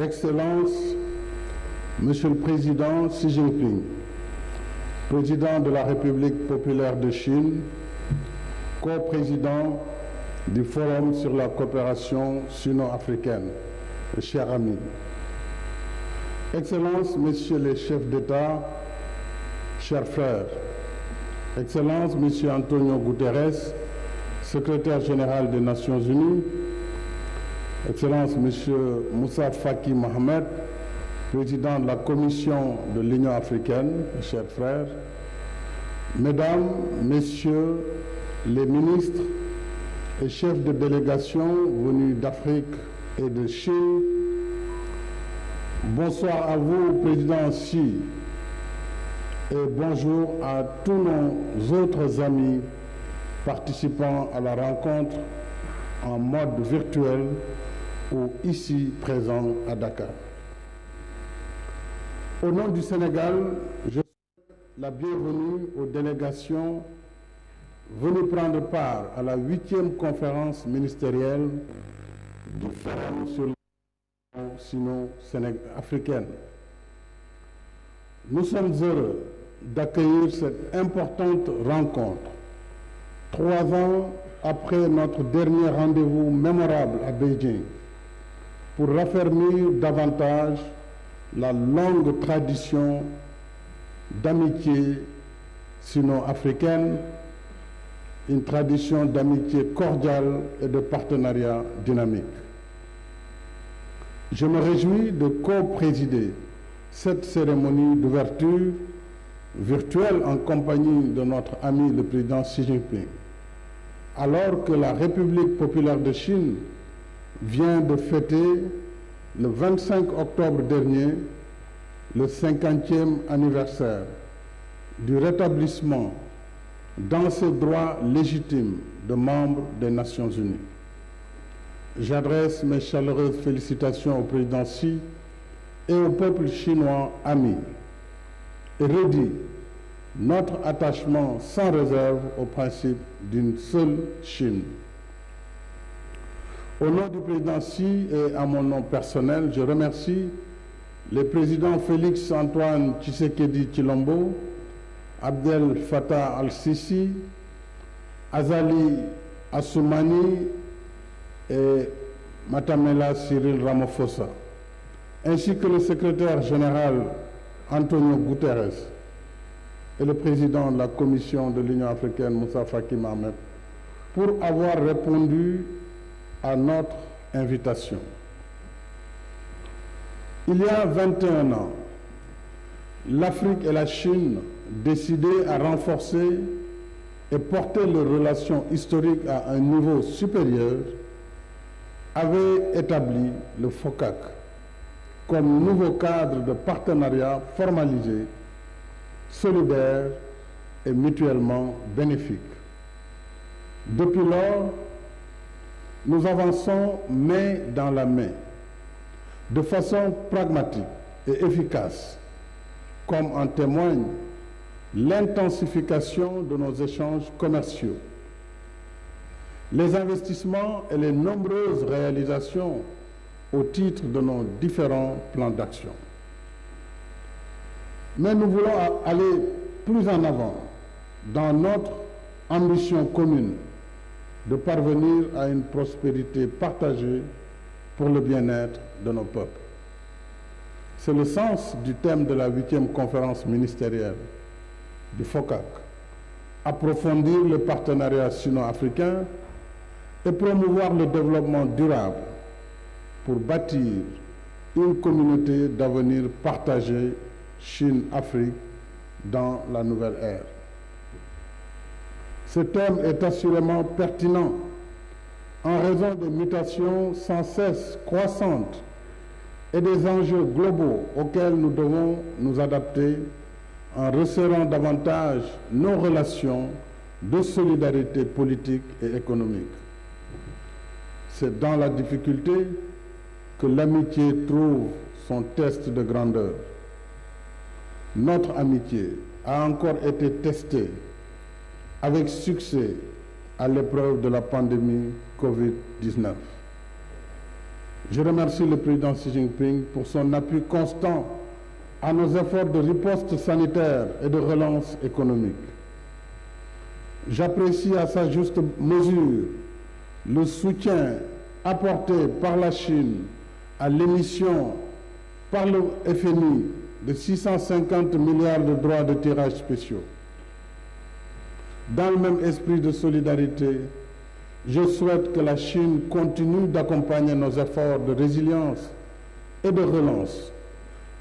Excellences, Monsieur le Président Xi Jinping, Président de la République populaire de Chine, co-président du Forum sur la coopération sino-africaine, chers amis. Excellences, Messieurs les chefs d'État, chers frères, Excellences, Monsieur Antonio Guterres, secrétaire général des Nations Unies, Excellences, Monsieur Moussa Faki Mohamed, président de la Commission de l'Union africaine, chers frères, Mesdames, Messieurs les ministres et chefs de délégation venus d'Afrique et de Chine, bonsoir à vous, Président Xi, et bonjour à tous nos autres amis participant à la rencontre en mode virtuel ou ici présents à Dakar. Au nom du Sénégal, je souhaite la bienvenue aux délégations venues prendre part à la 8e conférence ministérielle du Forum sur la sino-africaine. Nous sommes heureux d'accueillir cette importante rencontre, 3 ans après notre dernier rendez-vous mémorable à Beijing, pour raffermir davantage la longue tradition d'amitié sino-africaine, une tradition d'amitié cordiale et de partenariat dynamique. Je me réjouis de co-présider cette cérémonie d'ouverture virtuelle en compagnie de notre ami le président Xi Jinping, alors que la République populaire de Chine vient de fêter le 25 octobre dernier le 50e anniversaire du rétablissement dans ses droits légitimes de membre des Nations Unies. J'adresse mes chaleureuses félicitations au président Xi et au peuple chinois ami et redis notre attachement sans réserve au principe d'une seule Chine. Au nom du président Xi et à mon nom personnel, je remercie les présidents Félix Antoine Tshisekedi Tshilombo, Abdel Fattah al-Sisi, Azali Assoumani et Matamela Cyril Ramaphosa, ainsi que le secrétaire général Antonio Guterres et le président de la Commission de l'Union africaine, Moussa Faki Mohamed, pour avoir répondu à notre invitation. Il y a 21 ans, l'Afrique et la Chine décidaient à renforcer et porter leurs relations historiques à un niveau supérieur, avaient établi le FOCAC comme nouveau cadre de partenariat formalisé, solidaire et mutuellement bénéfique. Depuis lors, nous avançons main dans la main, de façon pragmatique et efficace, comme en témoigne l'intensification de nos échanges commerciaux, les investissements et les nombreuses réalisations au titre de nos différents plans d'action. Mais nous voulons aller plus en avant dans notre ambition commune de parvenir à une prospérité partagée pour le bien-être de nos peuples. C'est le sens du thème de la 8e conférence ministérielle du FOCAC, approfondir le partenariat sino-africain et promouvoir le développement durable pour bâtir une communauté d'avenir partagée Chine-Afrique dans la nouvelle ère. Ce thème est assurément pertinent en raison des mutations sans cesse croissantes et des enjeux globaux auxquels nous devons nous adapter en resserrant davantage nos relations de solidarité politique et économique. C'est dans la difficulté que l'amitié trouve son test de grandeur. Notre amitié a encore été testée avec succès à l'épreuve de la pandémie Covid-19. Je remercie le président Xi Jinping pour son appui constant à nos efforts de riposte sanitaire et de relance économique. J'apprécie à sa juste mesure le soutien apporté par la Chine à l'émission par le FMI de 650 milliards de droits de tirage spéciaux. Dans le même esprit de solidarité, je souhaite que la Chine continue d'accompagner nos efforts de résilience et de relance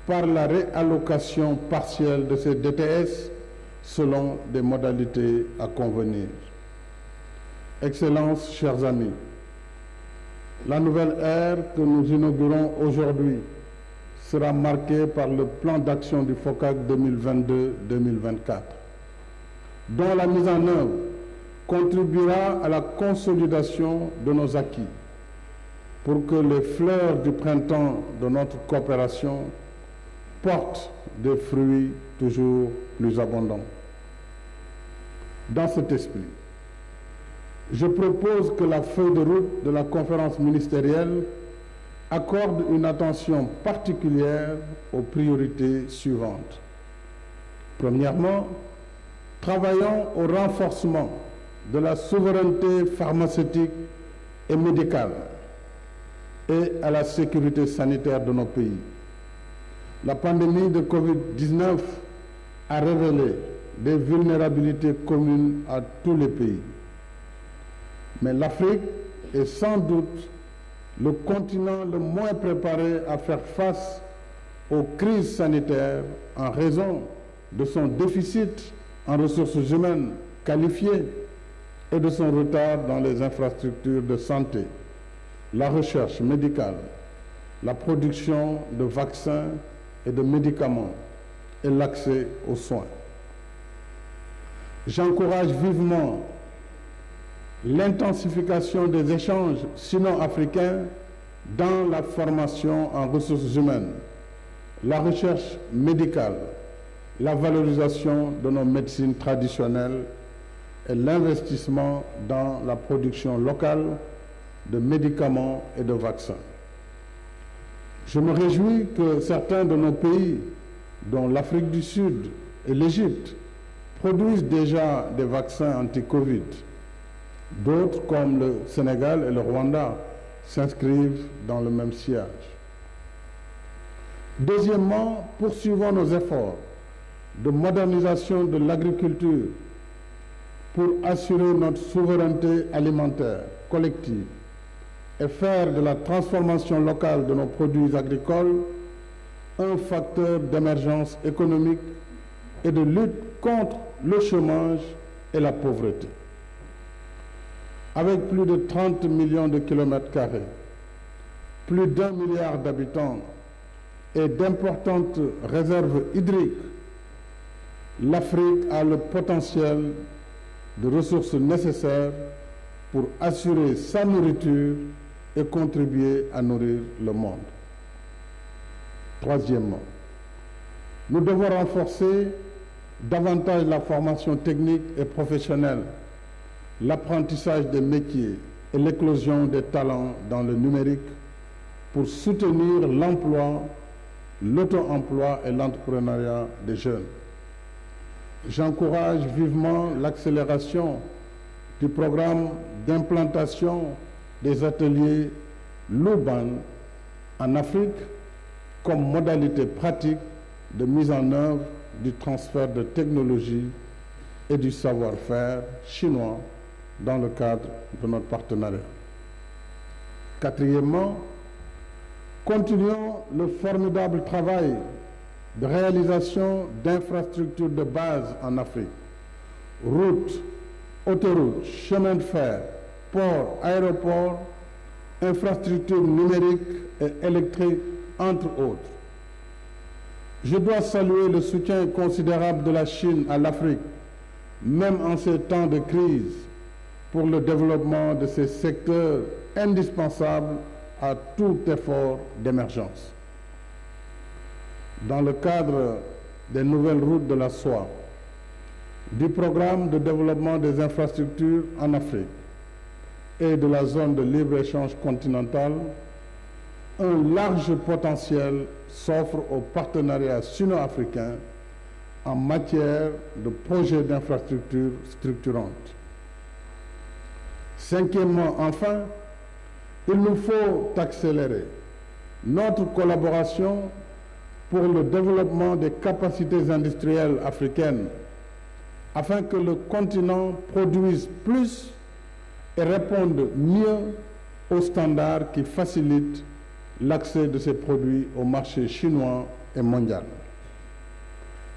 par la réallocation partielle de ces DTS selon des modalités à convenir. Excellences, chers amis, la nouvelle ère que nous inaugurons aujourd'hui sera marquée par le plan d'action du FOCAC 2022-2024, dont la mise en œuvre contribuera à la consolidation de nos acquis pour que les fleurs du printemps de notre coopération portent des fruits toujours plus abondants. Dans cet esprit, je propose que la feuille de route de la conférence ministérielle accorde une attention particulière aux priorités suivantes. Premièrement, travaillons au renforcement de la souveraineté pharmaceutique et médicale et à la sécurité sanitaire de nos pays. La pandémie de Covid-19 a révélé des vulnérabilités communes à tous les pays. Mais l'Afrique est sans doute le continent le moins préparé à faire face aux crises sanitaires en raison de son déficit en ressources humaines qualifiées et de son retard dans les infrastructures de santé, la recherche médicale, la production de vaccins et de médicaments et l'accès aux soins. J'encourage vivement l'intensification des échanges sino-africains dans la formation en ressources humaines, la recherche médicale, la valorisation de nos médecines traditionnelles et l'investissement dans la production locale de médicaments et de vaccins. Je me réjouis que certains de nos pays, dont l'Afrique du Sud et l'Égypte, produisent déjà des vaccins anti-Covid. D'autres, comme le Sénégal et le Rwanda, s'inscrivent dans le même sillage. Deuxièmement, poursuivons nos efforts de modernisation de l'agriculture pour assurer notre souveraineté alimentaire collective et faire de la transformation locale de nos produits agricoles un facteur d'émergence économique et de lutte contre le chômage et la pauvreté. Avec plus de 30 millions de kilomètres carrés, plus d'1 milliard d'habitants et d'importantes réserves hydriques, l'Afrique a le potentiel de ressources nécessaires pour assurer sa nourriture et contribuer à nourrir le monde. Troisièmement, nous devons renforcer davantage la formation technique et professionnelle, l'apprentissage des métiers et l'éclosion des talents dans le numérique pour soutenir l'emploi, l'auto-emploi et l'entrepreneuriat des jeunes. J'encourage vivement l'accélération du programme d'implantation des ateliers Luban en Afrique comme modalité pratique de mise en œuvre du transfert de technologie et du savoir-faire chinois dans le cadre de notre partenariat. Quatrièmement, continuons le formidable travail de réalisation d'infrastructures de base en Afrique, routes, autoroutes, chemins de fer, ports, aéroports, infrastructures numériques et électriques, entre autres. Je dois saluer le soutien considérable de la Chine à l'Afrique, même en ces temps de crise, pour le développement de ces secteurs indispensables à tout effort d'émergence. Dans le cadre des nouvelles routes de la soie, du programme de développement des infrastructures en Afrique et de la zone de libre-échange continentale, un large potentiel s'offre au partenariat sino-africain en matière de projets d'infrastructures structurantes. Cinquièmement, enfin, il nous faut accélérer notre collaboration pour le développement des capacités industrielles africaines afin que le continent produise plus et réponde mieux aux standards qui facilitent l'accès de ces produits au marché chinois et mondial.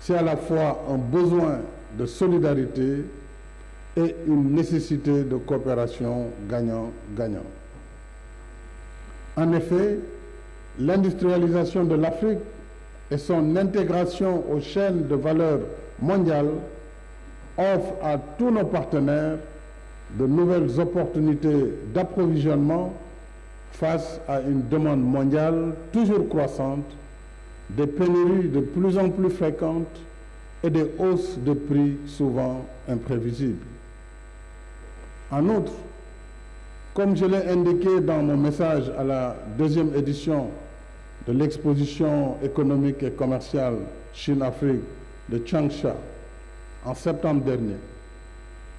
C'est à la fois un besoin de solidarité et une nécessité de coopération gagnant-gagnant. En effet, l'industrialisation de l'Afrique et son intégration aux chaînes de valeur mondiales offrent à tous nos partenaires de nouvelles opportunités d'approvisionnement face à une demande mondiale toujours croissante, des pénuries de plus en plus fréquentes et des hausses de prix souvent imprévisibles. En outre, comme je l'ai indiqué dans mon message à la deuxième édition de l'exposition économique et commerciale Chine-Afrique de Changsha en septembre dernier,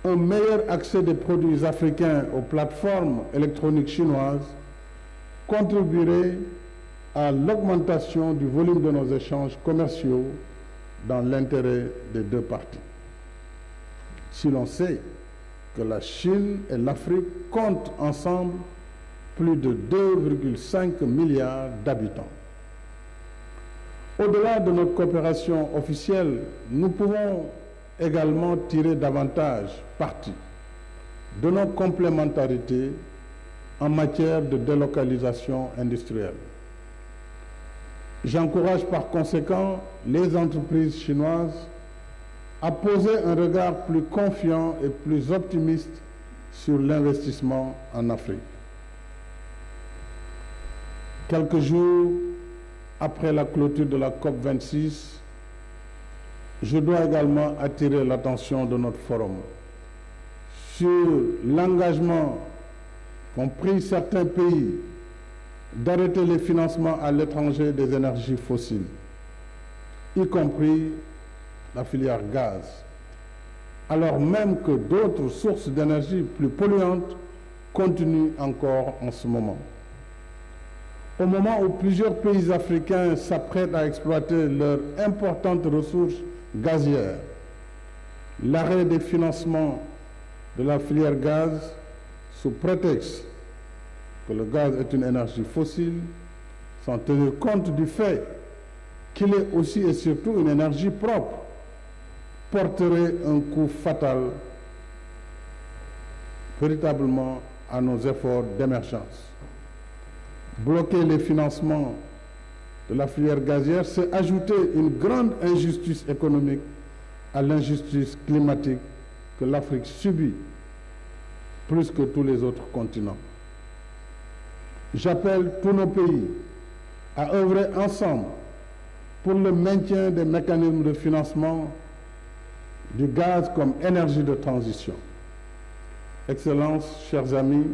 un meilleur accès des produits africains aux plateformes électroniques chinoises contribuerait à l'augmentation du volume de nos échanges commerciaux dans l'intérêt des deux parties. Si l'on sait que la Chine et l'Afrique comptent ensemble plus de 2,5 milliards d'habitants. Au-delà de notre coopération officielle, nous pouvons également tirer davantage parti de nos complémentarités en matière de délocalisation industrielle. J'encourage par conséquent les entreprises chinoises à poser un regard plus confiant et plus optimiste sur l'investissement en Afrique. Quelques jours après la clôture de la COP26, je dois également attirer l'attention de notre forum sur l'engagement qu'ont pris certains pays d'arrêter les financements à l'étranger des énergies fossiles, y compris la filière gaz, alors même que d'autres sources d'énergie plus polluantes continuent encore en ce moment. Au moment où plusieurs pays africains s'apprêtent à exploiter leurs importantes ressources gazières, l'arrêt des financements de la filière gaz sous prétexte que le gaz est une énergie fossile, sans tenir compte du fait qu'il est aussi et surtout une énergie propre, porterait un coup fatal véritablement à nos efforts d'émergence. Bloquer les financements de la filière gazière, c'est ajouter une grande injustice économique à l'injustice climatique que l'Afrique subit plus que tous les autres continents. J'appelle tous nos pays à œuvrer ensemble pour le maintien des mécanismes de financement du gaz comme énergie de transition. Excellences, chers amis,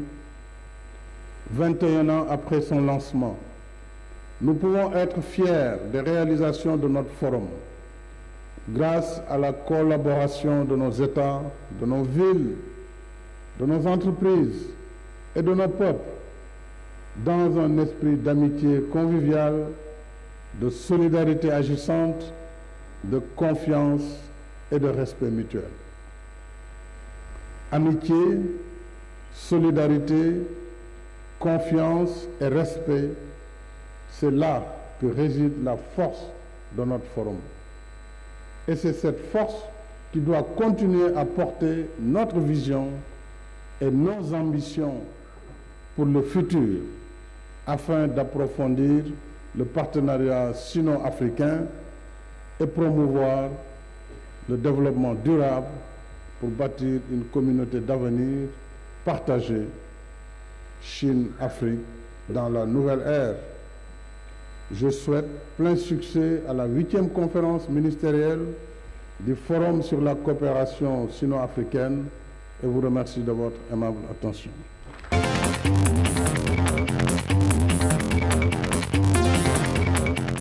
21 ans après son lancement, nous pouvons être fiers des réalisations de notre forum, grâce à la collaboration de nos États, de nos villes, de nos entreprises et de nos peuples, dans un esprit d'amitié conviviale, de solidarité agissante, de confiance et de respect mutuel. Amitié, solidarité, confiance et respect, c'est là que réside la force de notre forum. Et c'est cette force qui doit continuer à porter notre vision et nos ambitions pour le futur, afin d'approfondir le partenariat sino-africain et promouvoir le développement durable pour bâtir une communauté d'avenir partagée, Chine-Afrique, dans la nouvelle ère. Je souhaite plein succès à la 8e conférence ministérielle du Forum sur la coopération sino-africaine et vous remercie de votre aimable attention.